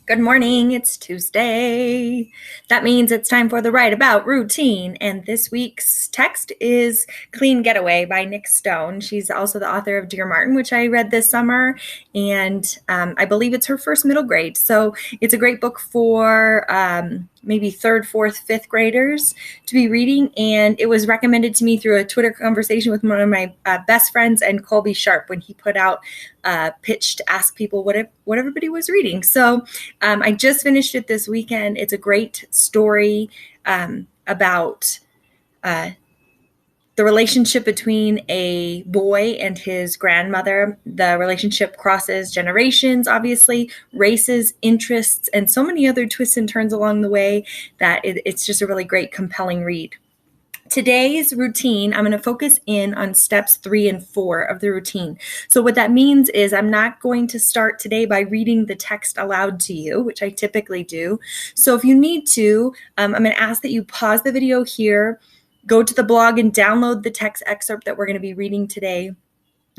Good morning, it's Tuesday. That means it's time for the Write About routine. And this week's text is Clean Getaway by Nick Stone. She's also the author of Dear Martin, which I read this summer. And I believe it's her first middle grade. So it's a great book for maybe third, fourth, fifth graders to be reading. And it was recommended to me through a Twitter conversation with one of my best friends and Colby Sharp when he put out pitch to ask people what everybody was reading. So I just finished it this weekend. It's a great story about the relationship between a boy and his grandmother. The relationship crosses generations, obviously, races, interests, and so many other twists and turns along the way that it's just a really great, compelling read. Today's routine, I'm going to focus in on steps 3 and 4 of the routine. So what that means is I'm not going to start today by reading the text aloud to you, which I typically do. So if you need to, I'm going to ask that you pause the video here, go to the blog and download the text excerpt that we're going to be reading today.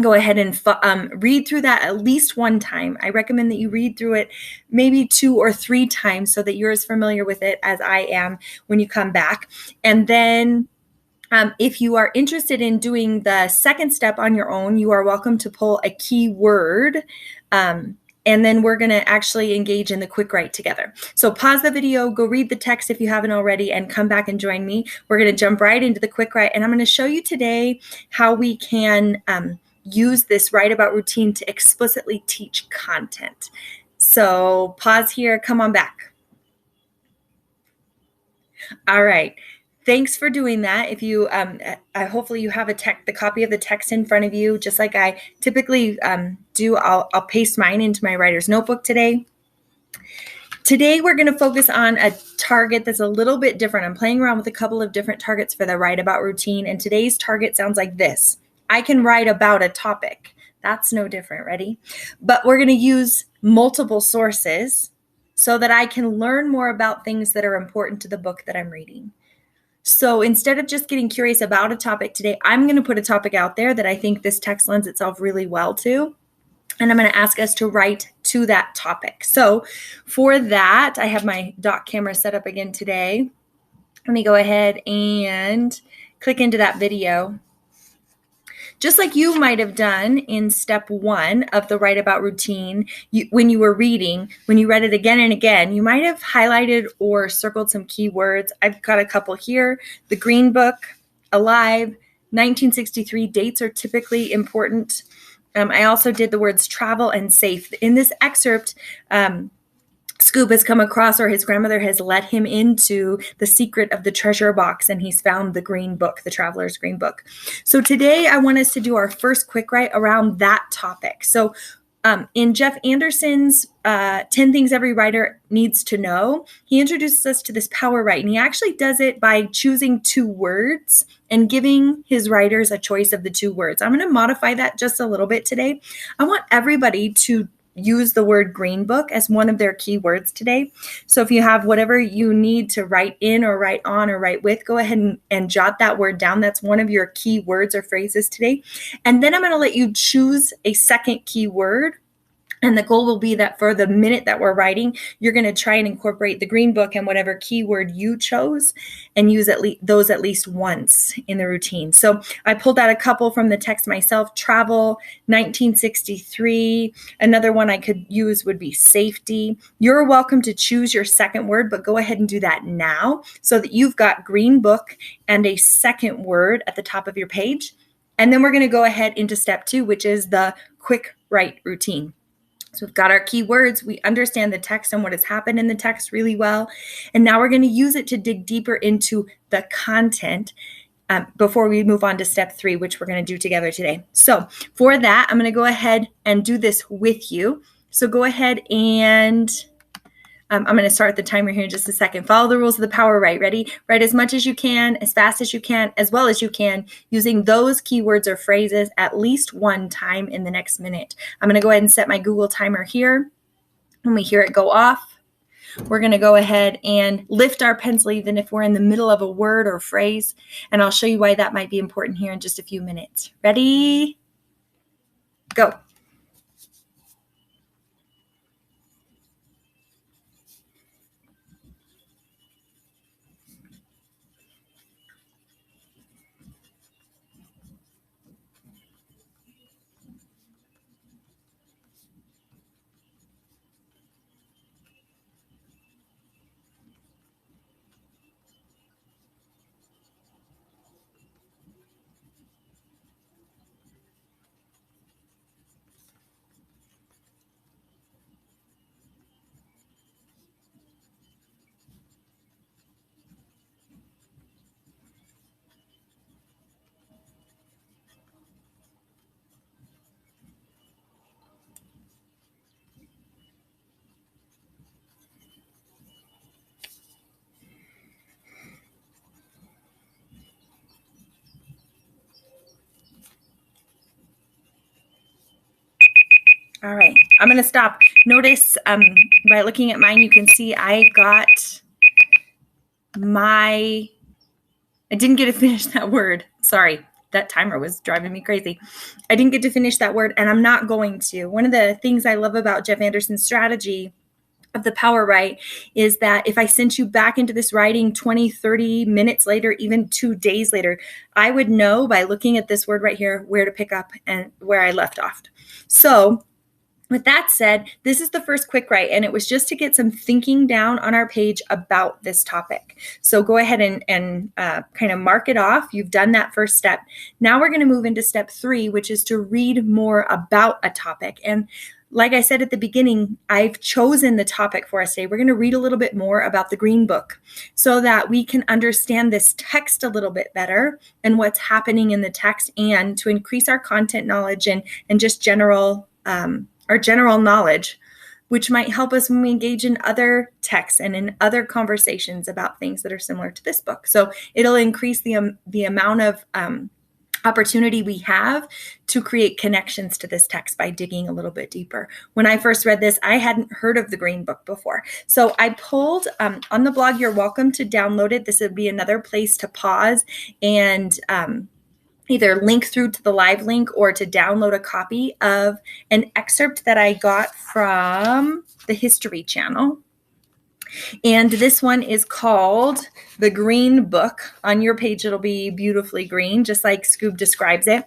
Go ahead and read through that at least one time. I recommend that you read through it maybe 2 or 3 times so that you're as familiar with it as I am when you come back. And then if you are interested in doing the second step on your own, you are welcome to pull a key word. And then we're going to actually engage in the quick write together. So pause the video, go read the text if you haven't already, and come back and join me. We're going to jump right into the quick write. And I'm going to show you today how we can use this Write About routine to explicitly teach content. So pause here, come on back. All right. Thanks for doing that. If you, hopefully you have the copy of the text in front of you, just like I typically do. I'll paste mine into my writer's notebook today. Today, we're going to focus on a target that's a little bit different. I'm playing around with a couple of different targets for the Write About routine, and today's target sounds like this. I can write about a topic. That's no different, ready? But we're going to use multiple sources so that I can learn more about things that are important to the book that I'm reading. So instead of just getting curious about a topic today, I'm going to put a topic out there that I think this text lends itself really well to. And I'm going to ask us to write to that topic. So for that, I have my dock camera set up again today. Let me go ahead and click into that video. Just like you might have done in step 1 of the Write About routine, when you were reading, when you read it again and again, you might have highlighted or circled some keywords. I've got a couple here. The Green Book, Alive, 1963. Dates are typically important. I also did the words travel and safe. In this excerpt, Scoop has come across, or his grandmother has let him into the secret of the treasure box, and he's found the Green Book, the Traveler's Green Book. So today I want us to do our first quick write around that topic. So in Jeff Anderson's 10 Things Every Writer Needs to Know, he introduces us to this power write, and he actually does it by choosing 2 words and giving his writers a choice of the 2 words. I'm going to modify that just a little bit today. I want everybody to use the word Green Book as one of their key words today. So if you have whatever you need to write in or write on or write with, go ahead and jot that word down. That's one of your key words or phrases today. And then I'm going to let you choose a second key word. And the goal will be that for the minute that we're writing, you're going to try and incorporate the Green Book and whatever keyword you chose and use those at least once in the routine. So I pulled out a couple from the text myself. Travel, 1963. Another one I could use would be safety. You're welcome to choose your second word, but go ahead and do that now so that you've got Green Book and a second word at the top of your page. And then we're going to go ahead into step 2, which is the quick write routine. So we've got our keywords. We understand the text and what has happened in the text really well. And now we're going to use it to dig deeper into the content before we move on to step 3, which we're going to do together today. So for that, I'm going to go ahead and do this with you. So go ahead and I'm going to start the timer here in just a second. Follow the rules of the power write. Ready? Write as much as you can, as fast as you can, as well as you can, using those keywords or phrases at least one time in the next minute. I'm going to go ahead and set my Google timer here. When we hear it go off, we're going to go ahead and lift our pencil even if we're in the middle of a word or phrase. And I'll show you why that might be important here in just a few minutes. Ready? Go. All right, I'm going to stop. Notice by looking at mine, you can see I didn't get to finish that word. Sorry, that timer was driving me crazy. I didn't get to finish that word, and I'm not going to. One of the things I love about Jeff Anderson's strategy of the power write is that if I sent you back into this writing 20, 30 minutes later, even 2 days later, I would know by looking at this word right here where to pick up and where I left off. So with that said, this is the first quick write, and it was just to get some thinking down on our page about this topic. So go ahead and kind of mark it off. You've done that first step. Now we're going to move into step 3, which is to read more about a topic. And like I said at the beginning, I've chosen the topic for us today. We're going to read a little bit more about the Green Book so that we can understand this text a little bit better and what's happening in the text, and to increase our content knowledge and just general our general knowledge, which might help us when we engage in other texts and in other conversations about things that are similar to this book. So it'll increase the amount of opportunity we have to create connections to this text by digging a little bit deeper. When I first read this, I hadn't heard of the Green Book before. So I pulled on the blog, you're welcome to download it. This would be another place to pause and either link through to the live link or to download a copy of an excerpt that I got from the History Channel. And this one is called The Green Book. On your page, it'll be beautifully green, just like Scoob describes it.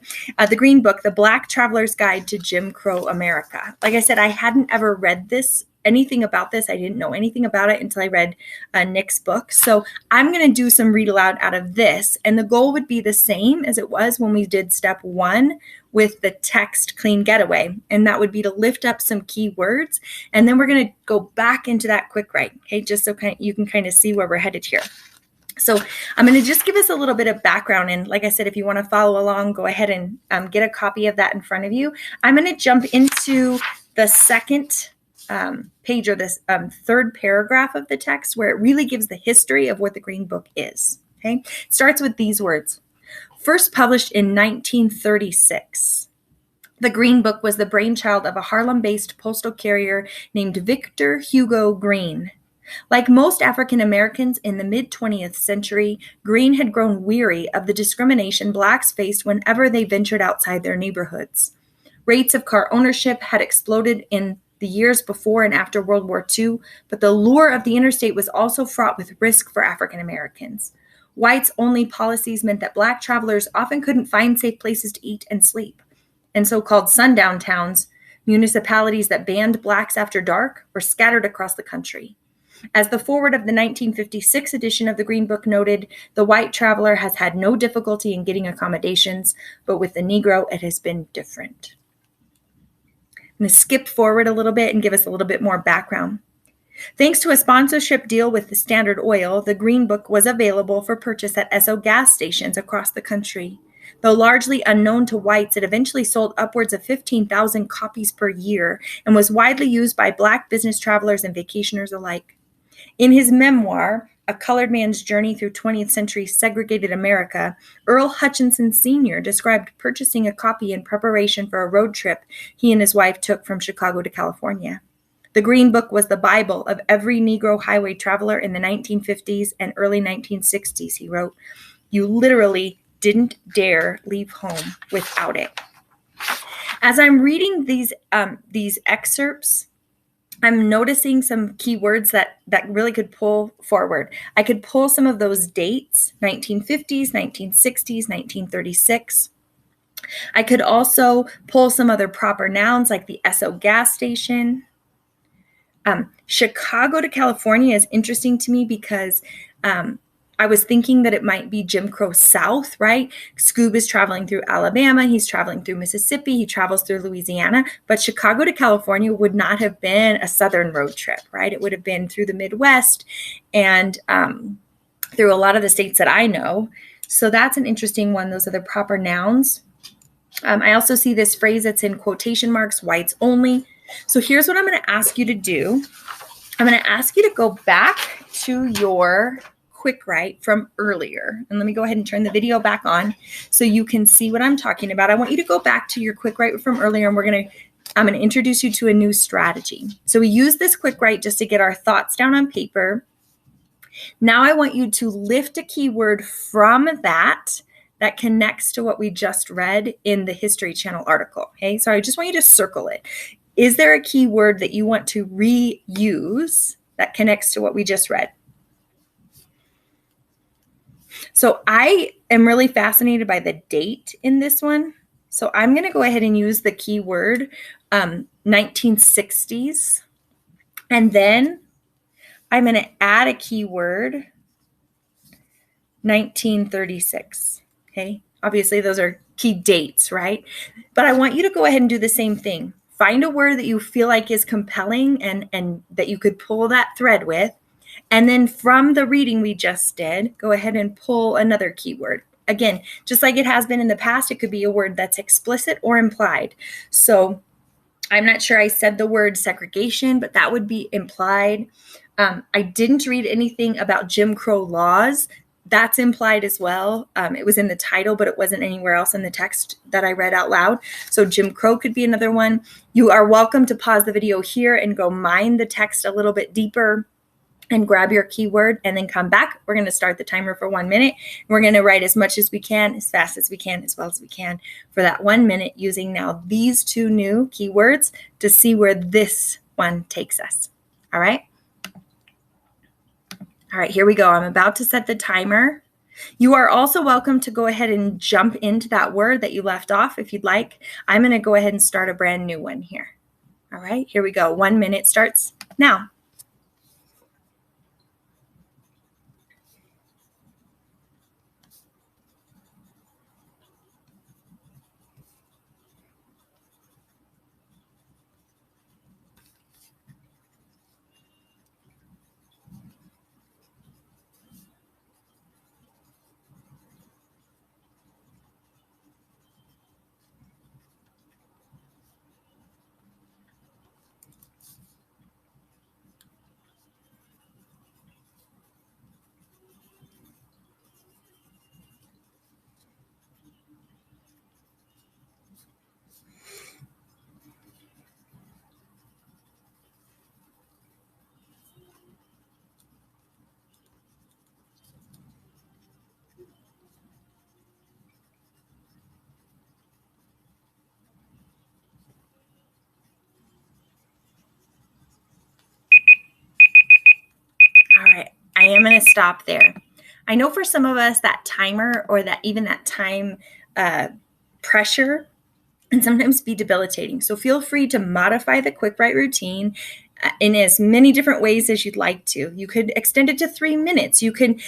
The Green Book, The Black Traveler's Guide to Jim Crow America. Like I said, I hadn't ever read anything about this. I didn't know anything about it until I read Nick's book. So I'm going to do some read aloud out of this. And the goal would be the same as it was when we did step 1 with the text clean getaway. And that would be to lift up some key words. And then we're going to go back into that quick write. Okay, just so you can kind of see where we're headed here. So I'm going to just give us a little bit of background. And like I said, if you want to follow along, go ahead and get a copy of that in front of you. I'm going to jump into the second page, or this third paragraph of the text, where it really gives the history of what the Green Book is. Okay, it starts with these words. First published in 1936, the Green Book was the brainchild of a Harlem-based postal carrier named Victor Hugo Green. Like most African Americans in the mid-20th century, Green had grown weary of the discrimination blacks faced whenever they ventured outside their neighborhoods. Rates of car ownership had exploded in the years before and after World War II, but the lure of the interstate was also fraught with risk for African Americans. Whites-only policies meant that black travelers often couldn't find safe places to eat and sleep. And so-called sundown towns, municipalities that banned blacks after dark, were scattered across the country. As the foreword of the 1956 edition of the Green Book noted, the white traveler has had no difficulty in getting accommodations, but with the Negro, it has been different. I'm going to skip forward a little bit and give us a little bit more background. Thanks to a sponsorship deal with the Standard Oil, the Green Book was available for purchase at Esso gas stations across the country. Though largely unknown to whites, it eventually sold upwards of 15,000 copies per year and was widely used by black business travelers and vacationers alike. In his memoir, A Colored Man's Journey Through 20th Century Segregated America, Earl Hutchinson Sr. described purchasing a copy in preparation for a road trip he and his wife took from Chicago to California. The Green Book was the Bible of every Negro highway traveler in the 1950s and early 1960s, he wrote. You literally didn't dare leave home without it. As I'm reading these excerpts, I'm noticing some keywords that really could pull forward. I could pull some of those dates, 1950s, 1960s, 1936. I could also pull some other proper nouns like the Esso gas station. Chicago to California is interesting to me because I was thinking that it might be Jim Crow South, right? Scoob is traveling through Alabama. He's traveling through Mississippi. He travels through Louisiana. But Chicago to California would not have been a southern road trip, right? It would have been through the Midwest and through a lot of the states that I know. So that's an interesting one. Those are the proper nouns. I also see this phrase that's in quotation marks, whites only. So here's what I'm going to ask you to do. I'm going to ask you to go back to your quick write from earlier. And let me go ahead and turn the video back on so you can see what I'm talking about. I want you to go back to your quick write from earlier, and we're going to I'm going to introduce you to a new strategy. So we use this quick write just to get our thoughts down on paper. Now I want you to lift a keyword from that connects to what we just read in the History Channel article. Okay, so I just want you to circle it. Is there a keyword that you want to reuse that connects to what we just read? So I am really fascinated by the date in this one. So I'm going to go ahead and use the keyword 1960s. And then I'm going to add a keyword 1936. Okay. Obviously, those are key dates, right? But I want you to go ahead and do the same thing. Find a word that you feel like is compelling and that you could pull that thread with. And then from the reading we just did, go ahead and pull another keyword. Again, just like it has been in the past, it could be a word that's explicit or implied. So I'm not sure I said the word segregation, but that would be implied. I didn't read anything about Jim Crow laws. That's implied as well. It was in the title, but it wasn't anywhere else in the text that I read out loud. So Jim Crow could be another one. You are welcome to pause the video here and go mine the text a little bit deeper and grab your keyword and then come back. We're going to start the timer for 1 minute. We're going to write as much as we can, as fast as we can, as well as we can for that 1 minute using now these two new keywords to see where this one takes us. All right. All right, here we go. I'm about to set the timer. You are also welcome to go ahead and jump into that word that you left off if you'd like. I'm going to go ahead and start a brand new one here. All right, here we go. 1 minute starts now. All right, I am going to stop there. I know for some of us that timer or that even that time pressure can sometimes be debilitating. So feel free to modify the quick write routine in as many different ways as you'd like to. You could extend it to 3 minutes. You can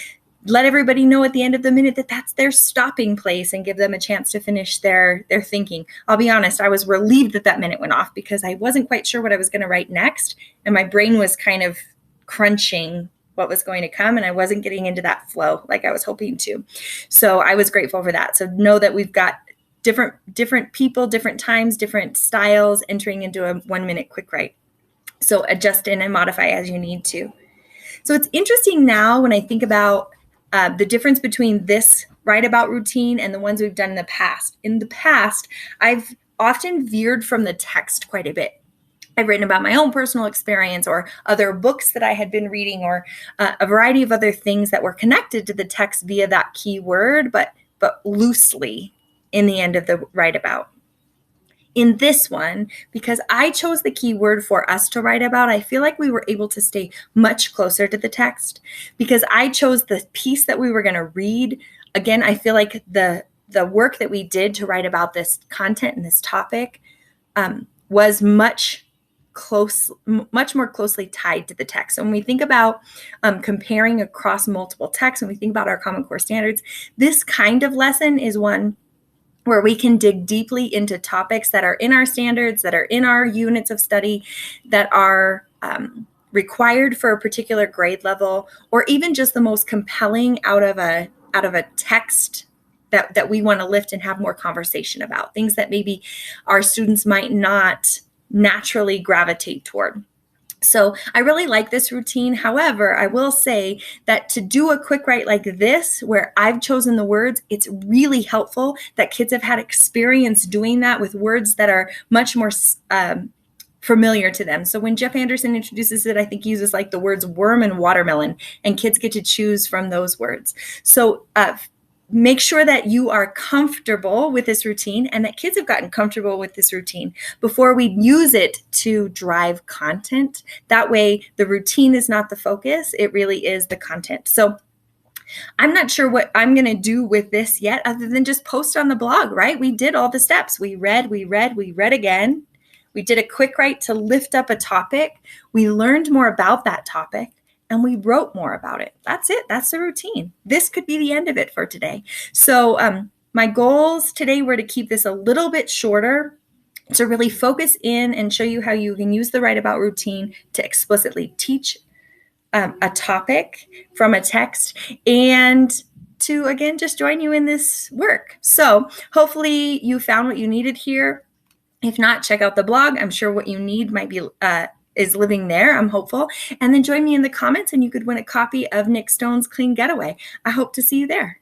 let everybody know at the end of the minute that that's their stopping place and give them a chance to finish their thinking. I'll be honest, I was relieved that that minute went off because I wasn't quite sure what I was going to write next. And my brain was kind of crunching what was going to come, and I wasn't getting into that flow like I was hoping to. So I was grateful for that. So know that we've got different people, different times, different styles entering into a 1 minute quick write. So adjust in and modify as you need to. So it's interesting now when I think about the difference between this write about routine and the ones we've done in the past. In the past, I've often veered from the text quite a bit. I've written about my own personal experience or other books that I had been reading or a variety of other things that were connected to the text via that keyword, but loosely in the end of the write about. In this one, because I chose the keyword for us to write about, I feel like we were able to stay much closer to the text because I chose the piece that we were going to read. Again, I feel like the work that we did to write about this content and this topic was much more closely tied to the text. So when we think about comparing across multiple texts, when we think about our Common Core standards, this kind of lesson is one where we can dig deeply into topics that are in our standards, that are in our units of study, that are required for a particular grade level, or even just the most compelling out of a text that we want to lift and have more conversation about, things that maybe our students might not naturally gravitate toward. So I really like this routine. However, I will say that to do a quick write like this, where I've chosen the words, it's really helpful that kids have had experience doing that with words that are much more familiar to them. So when Jeff Anderson introduces it, I think he uses like the words worm and watermelon, and kids get to choose from those words. So make sure that you are comfortable with this routine and that kids have gotten comfortable with this routine before we use it to drive content. That way the routine is not the focus, it really is the content. So I'm not sure what I'm going to do with this yet other than just post on the blog, right? We did all the steps. We read again. We did a quick write to lift up a topic. We learned more about that topic and we wrote more about it. That's it. That's the routine. This could be the end of it for today. So my goals today were to keep this a little bit shorter, to really focus in and show you how you can use the Write About routine to explicitly teach a topic from a text, and to, again, just join you in this work. So hopefully you found what you needed here. If not, check out the blog. I'm sure what you need might be is living there. I'm hopeful. And then join me in the comments and you could win a copy of Nick Stone's Clean Getaway. I hope to see you there.